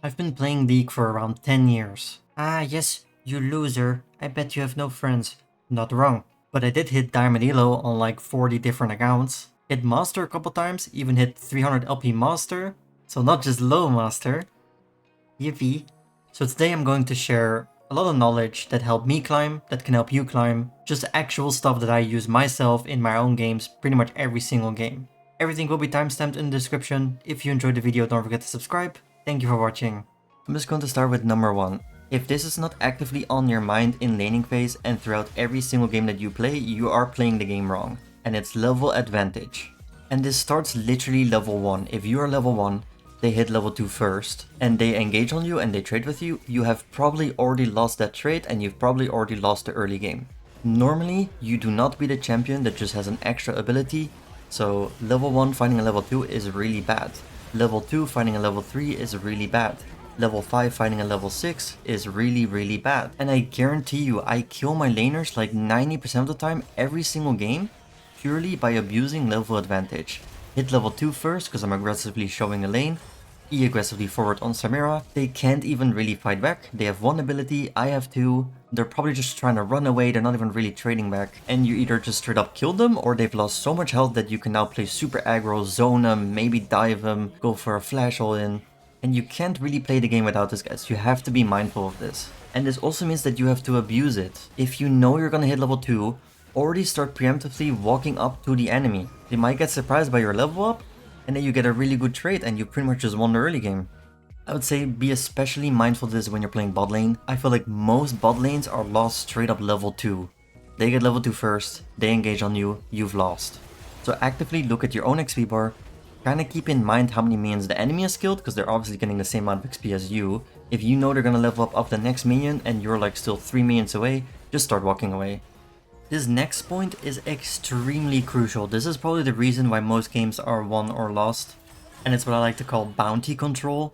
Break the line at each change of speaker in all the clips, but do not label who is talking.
I've been playing League for around 10 years. Ah yes, you loser. I bet you have no friends. Not wrong. But I did hit Diamond ELO on like 40 different accounts. Hit Master a couple times, even hit 300 LP Master. So not just low Master. Yippee. So today I'm going to share a lot of knowledge that helped me climb, that can help you climb. Just actual stuff that I use myself in my own games, pretty much every single game. Everything will be timestamped in the description. If you enjoyed the video, don't forget to subscribe. Thank you for watching. I'm just going to start with number 1. If this is not actively on your mind in laning phase and throughout every single game that you play, you are playing the game wrong. And it's level advantage. And this starts literally level 1. If you are level 1, they hit level 2 first, and they engage on you and they trade with you, you have probably already lost that trade and you've probably already lost the early game. Normally, you do not beat a champion that just has an extra ability, so level 1 fighting a level 2 is really bad. Level 2 fighting a level 3 is really bad. Level 5 fighting a level 6 is really bad. And I guarantee you, I kill my laners like 90% of the time every single game, purely by abusing level advantage. Hit level 2 first because I'm aggressively showing a lane, E aggressively forward on Samira. They can't even really fight back. They have 1 ability, I have 2. They're probably just trying to run away, they're not even really trading back. And you either just straight up kill them, or they've lost so much health that you can now play super aggro, zone them, maybe dive them, go for a flash all in. And you can't really play the game without this, guys. You have to be mindful of this. And this also means that you have to abuse it. If you know you're gonna hit level 2, already start preemptively walking up to the enemy. They might get surprised by your level up, and then you get a really good trade and you pretty much just won the early game. I would say be especially mindful of this when you're playing bot lane. I feel like most bot lanes are lost straight up level 2. They get level 2 first, they engage on you, you've lost. So actively look at your own XP bar, kinda keep in mind how many minions the enemy has killed, because they're obviously getting the same amount of XP as you. If you know they're gonna level up the next minion and you're like still 3 minions away, just start walking away. This next point is extremely crucial. This is probably the reason why most games are won or lost, and it's what I like to call Bountry Control.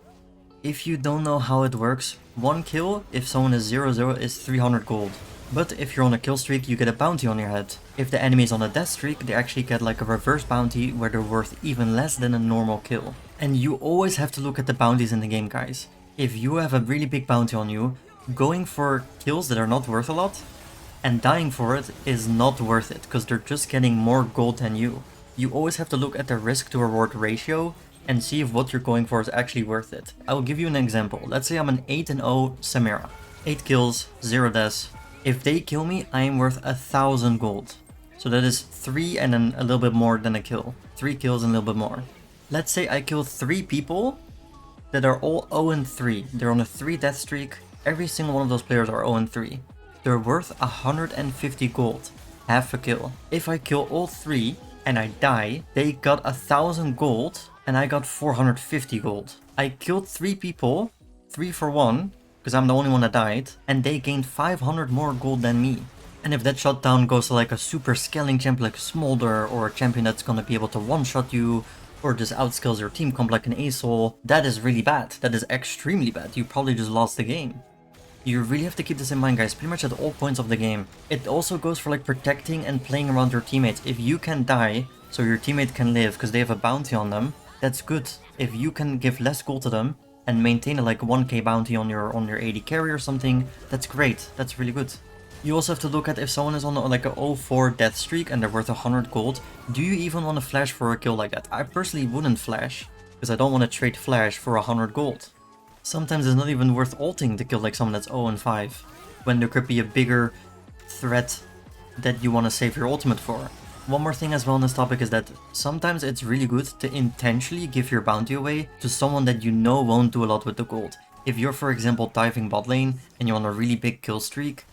If you don't know how it works, 1 kill if someone is 0-0 is 300 gold. But if you're on a kill streak, you get a bounty on your head. If the enemy is on a death streak, they actually get like a reverse bounty where they're worth even less than a normal kill. And you always have to look at the bounties in the game, guys. If you have a really big bounty on you, going for kills that are not worth a lot and dying for it is not worth it, because they're just getting more gold than you. You always have to look at the risk to reward ratio and see if what you're going for is actually worth it. I will give you an example. Let's say I'm an 8-0 Samira. 8 kills, 0 deaths. If they kill me, I am worth 1000 gold. So that is 3 and then a little bit more than a kill. 3 kills and a little bit more. Let's say I kill 3 people that are all 0-3. They're on a 3 death streak. Every single one of those players are 0-3. They're worth 150 gold, half a kill. If I kill all 3 and I die, they got 1000 gold and I got 450 gold. I killed 3 people, 3 for 1, because I'm the only one that died, and they gained 500 more gold than me. And if that shutdown goes to like a super scaling champion like Smolder, or a champion that's gonna be able to one-shot you, or just outscales your team comp like an Asol, that is really bad. That is extremely bad. You probably just lost the game. You really have to keep this in mind, guys, pretty much at all points of the game. It also goes for like protecting and playing around your teammates. If you can die, so your teammate can live because they have a bounty on them, that's good. If you can give less gold to them and maintain a like 1k bounty on your AD carry or something, that's great. That's really good. You also have to look at if someone is on like a 0-4 death streak and they're worth 100 gold, do you even want to flash for a kill like that? I personally wouldn't flash, because I don't want to trade flash for 100 gold. Sometimes it's not even worth ulting to kill like someone that's 0-5, when there could be a bigger threat that you want to save your ultimate for. One more thing as well on this topic is that sometimes it's really good to intentionally give your bounty away to someone that you know won't do a lot with the gold. If you're, for example, diving bot lane and you're on a really big kill streak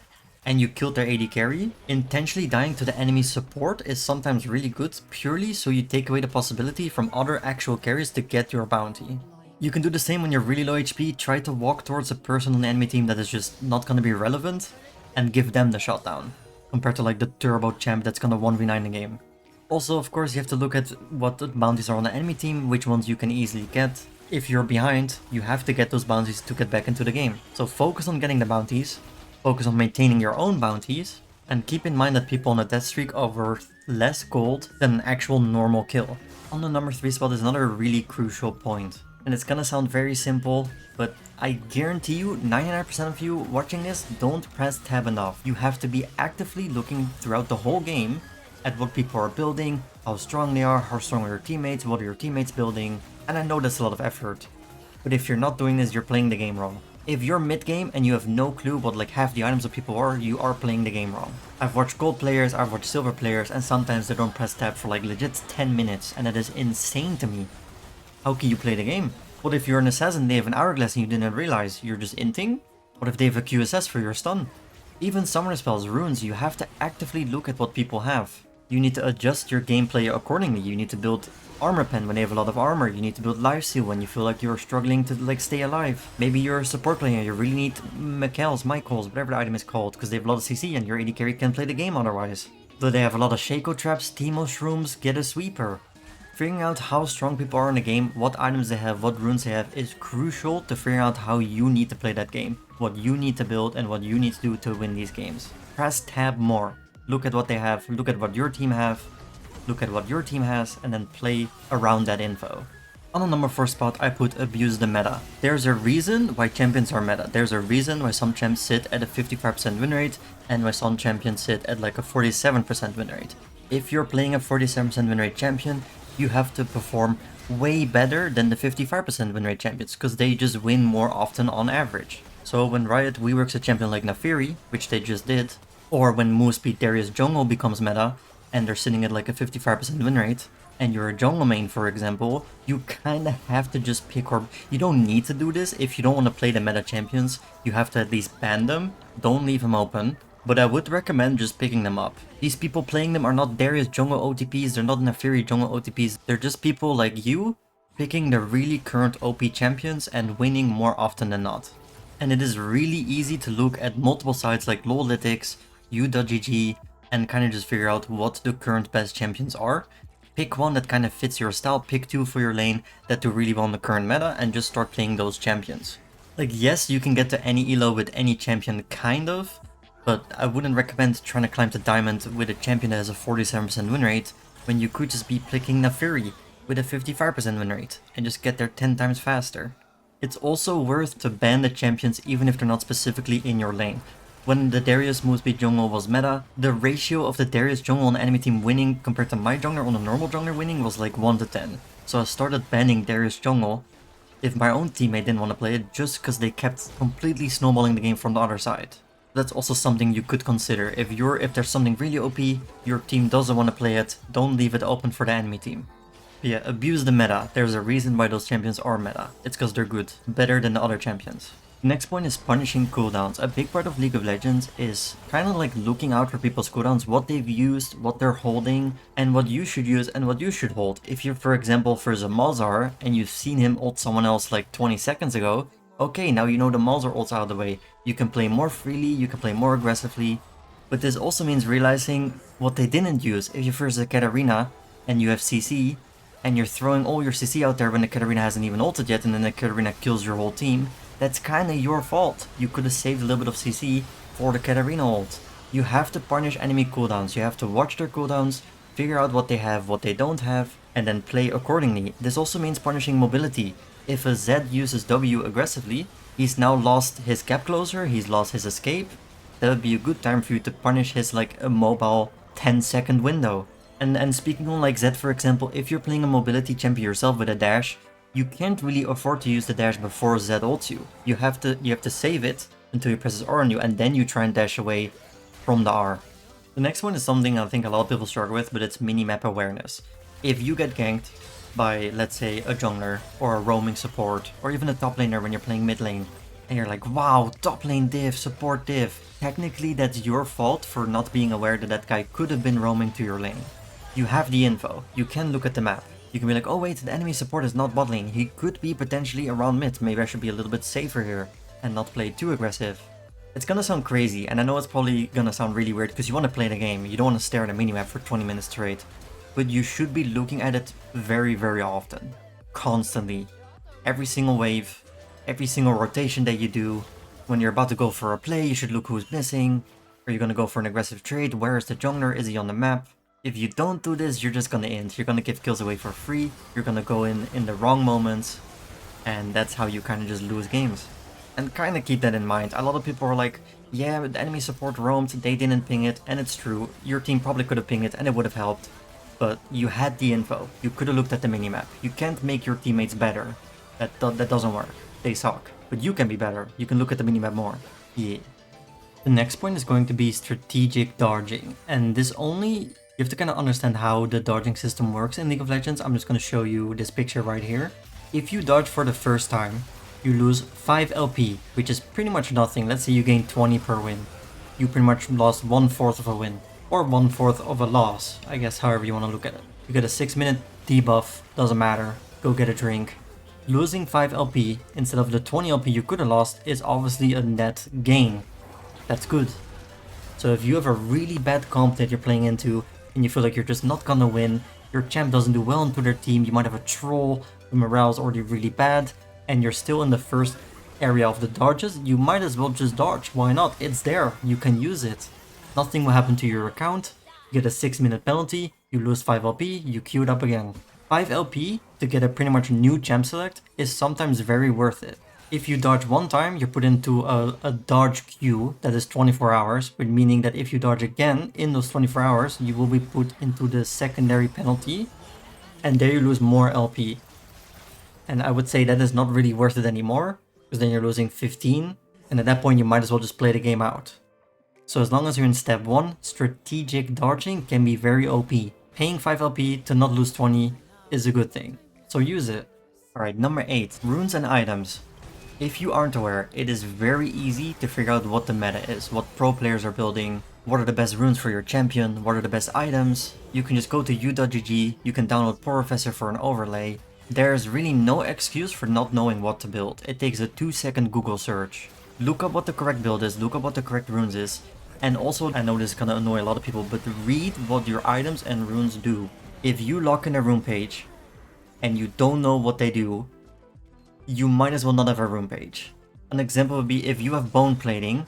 and you killed their AD carry, intentionally dying to the enemy's support is sometimes really good, purely so you take away the possibility from other actual carries to get your bounty. You can do the same when you're really low HP, try to walk towards a person on the enemy team that is just not gonna be relevant and give them the shutdown, compared to like the turbo champ that's gonna 1v9 the game. Also, of course, you have to look at what the bounties are on the enemy team, which ones you can easily get. If you're behind, you have to get those bounties to get back into the game. So focus on getting the bounties, focus on maintaining your own bounties, and keep in mind that people on a death streak are worth less gold than an actual normal kill. On the number 3 spot is another really crucial point. And it's gonna sound very simple, but I guarantee you 99% of you watching this don't press tab enough. You have to be actively looking throughout the whole game at what people are building, how strong they are, how strong are your teammates, what are your teammates building, and I know that's a lot of effort. But if you're not doing this, you're playing the game wrong. If you're mid-game and you have no clue what like half the items of people are, you are playing the game wrong. I've watched gold players, I've watched silver players, and sometimes they don't press tab for like legit 10 minutes, and that is insane to me. How can you play the game? What if you're an assassin, they have an hourglass and you didn't realize? You're just inting? What if they have a QSS for your stun? Even summoner spells, runes, you have to actively look at what people have. You need to adjust your gameplay accordingly. You need to build armor pen when they have a lot of armor. You need to build lifesteal when you feel like you're struggling to like stay alive. Maybe you're a support player, you really need Michaels, whatever the item is called, because they have a lot of CC and your AD carry can't play the game otherwise. Do they have a lot of Shaco traps, Teemo shrooms, get a sweeper. Figuring out how strong people are in the game, what items they have, what runes they have is crucial to figure out how you need to play that game, what you need to build and what you need to do to win these games. Press tab more. Look at what they have, look at what your team have, look at what your team has, and then play around that info. On the number 4 spot, I put abuse the meta. There's a reason why champions are meta. There's a reason why some champs sit at a 55% win rate and why some champions sit at like a 47% win rate. If you're playing a 47% win rate champion, you have to perform way better than the 55% win rate champions, because they just win more often on average. So when Riot reworks a champion like Naafiri, which they just did, or when Moose beat Darius jungle becomes meta, and they're sitting at like a 55% win rate, and you're a jungle main for example, you kinda have to just pick, or you don't need to do this if you don't want to play the meta champions, you have to at least ban them, don't leave them open, but I would recommend just picking them up. These people playing them are not Darius jungle OTPs, they're not Naafiri jungle OTPs, they're just people like you picking the really current OP champions and winning more often than not. And it is really easy to look at multiple sites like Lollytics, U.GG, and kind of just figure out what the current best champions are. Pick one that kind of fits your style, pick two for your lane that do really well in the current meta, and just start playing those champions. Like yes, you can get to any elo with any champion kind of, but I wouldn't recommend trying to climb to diamond with a champion that has a 47% win rate, when you could just be picking Naafiri with a 55% win rate, and just get there 10 times faster. It's also worth to ban the champions even if they're not specifically in your lane. When the Darius Mooseby jungle was meta, the ratio of the Darius jungle on the enemy team winning compared to my jungler on a normal jungler winning was like 1 to 10. So I started banning Darius jungle if my own teammate didn't want to play it, just because they kept completely snowballing the game from the other side. That's also something you could consider. If there's something really OP, your team doesn't want to play it, don't leave it open for the enemy team. But yeah, abuse the meta. There's a reason why those champions are meta. It's because they're good, better than the other champions. Next point is punishing cooldowns. A big part of League of Legends is kind of like looking out for people's cooldowns, what they've used, what they're holding, and what you should use and what you should hold. If you're, for example, for Malzahar and you've seen him ult someone else like 20 seconds ago, okay, now you know the Malzahar ult's out of the way. You can play more freely, you can play more aggressively, but this also means realizing what they didn't use. If you're versus a Katarina and you have CC, and you're throwing all your CC out there when the Katarina hasn't even ulted yet, and then the Katarina kills your whole team, that's kinda your fault. You could have saved a little bit of CC for the Katarina ult. You have to punish enemy cooldowns, you have to watch their cooldowns, figure out what they have, what they don't have, and then play accordingly. This also means punishing mobility. If a Zed uses W aggressively, he's now lost his gap closer, he's lost his escape. That would be a good time for you to punish his like a mobile 10-second window. And speaking on like Zed for example, if you're playing a mobility champion yourself with a dash, you can't really afford to use the dash before Zed ults you. You have to save it until he presses R on you, and then you try and dash away from the R. The next one is something I think a lot of people struggle with, but it's Minimap Awareness. If you get ganked by, let's say, a jungler, or a roaming support, or even a top laner when you're playing mid lane, and you're like, wow, top lane div, support div, technically that's your fault for not being aware that that guy could have been roaming to your lane. You have the info, you can look at the map. You can be like, oh wait, the enemy support is not bot lane, he could be potentially around mid, maybe I should be a little bit safer here, and not play too aggressive. It's gonna sound crazy, and I know it's probably gonna sound really weird because you want to play the game, you don't want to stare at a minimap for 20 minutes straight, but you should be looking at it very, very often. Constantly. Every single wave, every single rotation that you do. When you're about to go for a play, you should look who's missing. Are you gonna go for an aggressive trade? Where is the jungler? Is he on the map? If you don't do this, you're just gonna end. You're gonna give kills away for free, you're gonna go in the wrong moments, And that's how you kind of just lose games. And kind of keep that in mind. A lot of people are like, yeah, the enemy support roamed, they didn't ping it, and it's true. Your team probably could have pinged it and it would have helped. But you had the info. You could have looked at the minimap. You can't make your teammates better. That doesn't work. They suck. But you can be better. You can look at the minimap more. Yeah. The next point is going to be strategic dodging. And this only, you have to kind of understand how the dodging system works in League of Legends. I'm just going to show you this picture right here. If you dodge for the first time, you lose 5 LP, which is pretty much nothing. Let's say you gain 20 per win. You pretty much lost 1/4 of a win. Or 1/4 of a loss, I guess, however you want to look at it. You get a 6-minute debuff, doesn't matter. Go get a drink. Losing 5 LP instead of the 20 LP you could have lost is obviously a net gain. That's good. So if you have a really bad comp that you're playing into and you feel like you're just not gonna win, your champ doesn't do well into their team, you might have a troll, the morale's already really bad, and you're still in the first area of the dodges, you might as well just dodge. Why not? It's there. You can use it. Nothing will happen to your account. You get a 6-minute penalty, you lose 5 LP, you queue it up again. 5 LP to get a pretty much new champ select is sometimes very worth it. If you dodge one time, you're put into a dodge queue that is 24 hours, meaning that if you dodge again in those 24 hours, you will be put into the secondary penalty, and there you lose more LP. And I would say that is not really worth it anymore, because then you're losing 15, and at that point you might as well just play the game out. So as long as you're in step 1, strategic dodging can be very OP. Paying 5 LP to not lose 20 is a good thing, so use it. Alright, number 8, runes and items. If you aren't aware, it is very easy to figure out what the meta is, what pro players are building, what are the best runes for your champion, what are the best items. You can just go to u.gg, you can download Professor for an overlay. There's really no excuse for not knowing what to build. It takes a 2-second Google search. Look up what the correct build is, look up what the correct runes is, and also, I know this is gonna annoy a lot of people, but read what your items and runes do. If you lock in a rune page, and you don't know what they do, you might as well not have a rune page. An example would be if you have bone plating,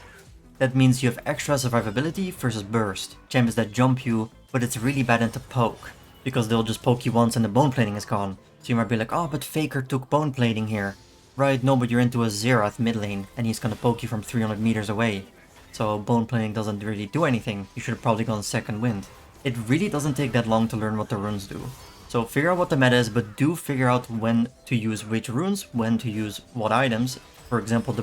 that means you have extra survivability versus burst. Champions that jump you, but it's really bad into poke, because they'll just poke you once and the bone plating is gone. So you might be like, oh, but Faker took bone plating here. Right, no, but you're into a Xerath mid lane, and he's gonna poke you from 300 meters away. So bone plating doesn't really do anything. You should have probably gone second wind. It really doesn't take that long to learn what the runes do. So figure out what the meta is, but do figure out when to use which runes, when to use what items. For example,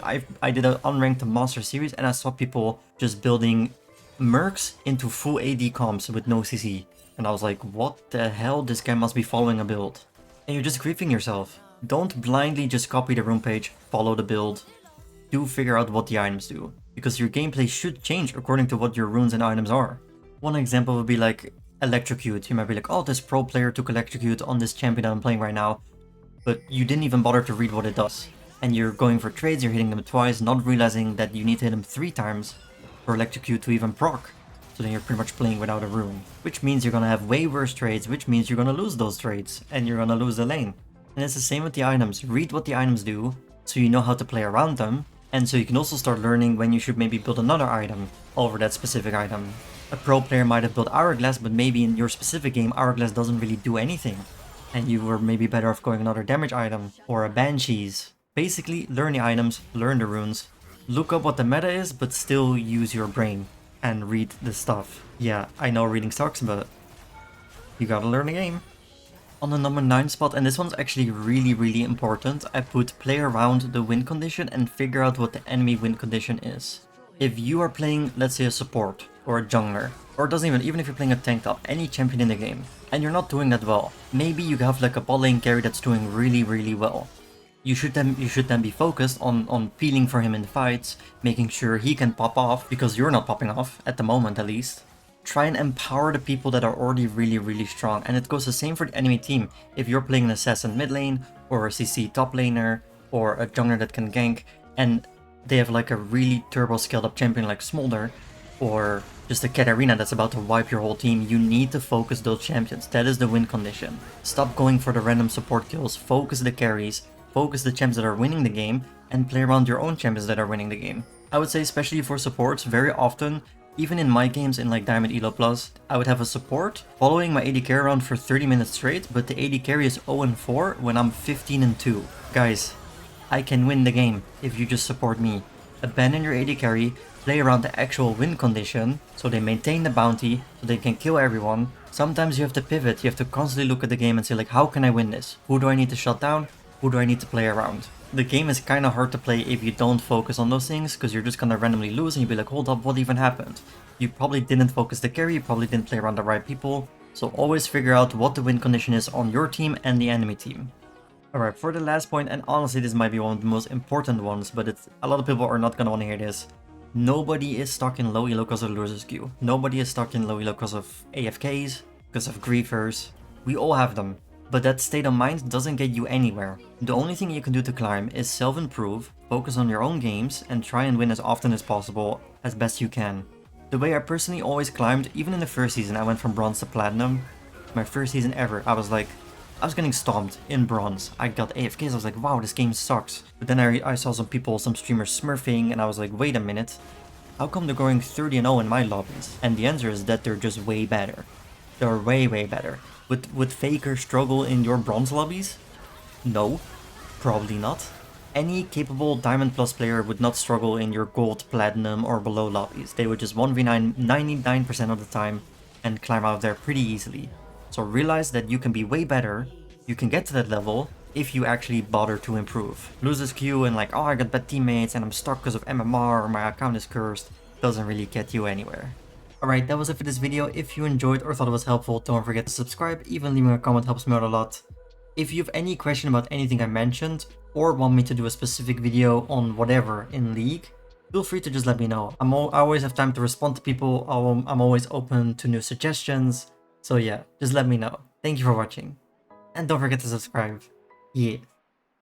I did an unranked master series and I saw people just building mercs into full AD comps with no CC. And I was like, what the hell? This guy must be following a build. And you're just griefing yourself. Don't blindly just copy the rune page, follow the build. Do figure out what the items do, because your gameplay should change according to what your runes and items are. One example would be like Electrocute. You might be like, oh, this pro player took Electrocute on this champion that I'm playing right now, but you didn't even bother to read what it does. And you're going for trades, you're hitting them twice, not realizing that you need to hit them 3 times for Electrocute to even proc. So then you're pretty much playing without a rune, which means you're gonna have way worse trades, which means you're gonna lose those trades, and you're gonna lose the lane. And it's the same with the items. Read what the items do, so you know how to play around them, and so you can also start learning when you should maybe build another item over that specific item. A pro player might have built Hourglass, but maybe in your specific game, Hourglass doesn't really do anything. And you were maybe better off going another damage item, or a Banshees. Basically, learn the items, learn the runes, look up what the meta is, but still use your brain, and read the stuff. Yeah, I know reading sucks, but you gotta learn the game. On the number 9 spot, and this one's actually really important, I put play around the win condition and figure out what the enemy win condition is. If you are playing, let's say, a support, or a jungler, or it doesn't even if you're playing a tank top, any champion in the game, and you're not doing that well, maybe you have like a bot lane carry that's doing really well. You should then be focused on peeling for him in fights, making sure he can pop off, because you're not popping off, at the moment at least. Try and empower the people that are already really strong, and it goes the same for the enemy team. If you're playing an assassin mid lane, or a CC top laner, or a jungler that can gank, and they have like a really turbo scaled up champion like Smolder, or just a Katarina that's about to wipe your whole team, you need to focus those champions. That is the win condition. Stop going for the random support kills, focus the carries, focus the champs that are winning the game, and play around your own champions that are winning the game. I would say especially for supports, very often Even in my games in like Diamond ELO Plus, I would have a support following my AD carry around for 30 minutes straight, but the AD carry is 0-4 when I'm 15-2. Guys, I can win the game if you just support me. Abandon your AD carry, play around the actual win condition, so they maintain the bounty, so they can kill everyone. Sometimes you have to pivot, you have to constantly look at the game and say like, how can I win this? Who do I need to shut down? Who do I need to play around? The game is kinda hard to play if you don't focus on those things, because you're just gonna randomly lose and you'll be like, hold up, what even happened? You probably didn't focus the carry, you probably didn't play around the right people, so always figure out what the win condition is on your team and the enemy team. Alright, for the last point, and honestly this might be one of the most important ones, but a lot of people are not gonna want to hear this. Nobody is stuck in low elo because of losers queue. Nobody is stuck in low elo because of AFKs, because of griefers. We all have them. But that state of mind doesn't get you anywhere. The only thing you can do to climb is self-improve, focus on your own games, and try and win as often as possible, as best you can. The way I personally always climbed, even in the first season, I went from bronze to platinum. My first season ever, I was getting stomped in bronze. I got AFKs, I was like, wow, this game sucks. But then I saw some streamers smurfing, and I was like, wait a minute. How come they're going 30-0 in my lobbies? And the answer is that they're just way better. They're way better. Would Faker struggle in your bronze lobbies? No, probably not. Any capable Diamond Plus player would not struggle in your gold, platinum, or below lobbies. They would just 1v9 99% of the time and climb out of there pretty easily. So realize that you can be way better, you can get to that level, if you actually bother to improve. Losers queue and like, oh, I got bad teammates and I'm stuck because of MMR or my account is cursed, doesn't really get you anywhere. Alright, that was it for this video. If you enjoyed or thought it was helpful, don't forget to subscribe. Even leaving a comment helps me out a lot. If you have any question about anything I mentioned, or want me to do a specific video on whatever in League, feel free to just let me know. I always have time to respond to people, I'm always open to new suggestions. So yeah, just let me know. Thank you for watching. And don't forget to subscribe. Yeah.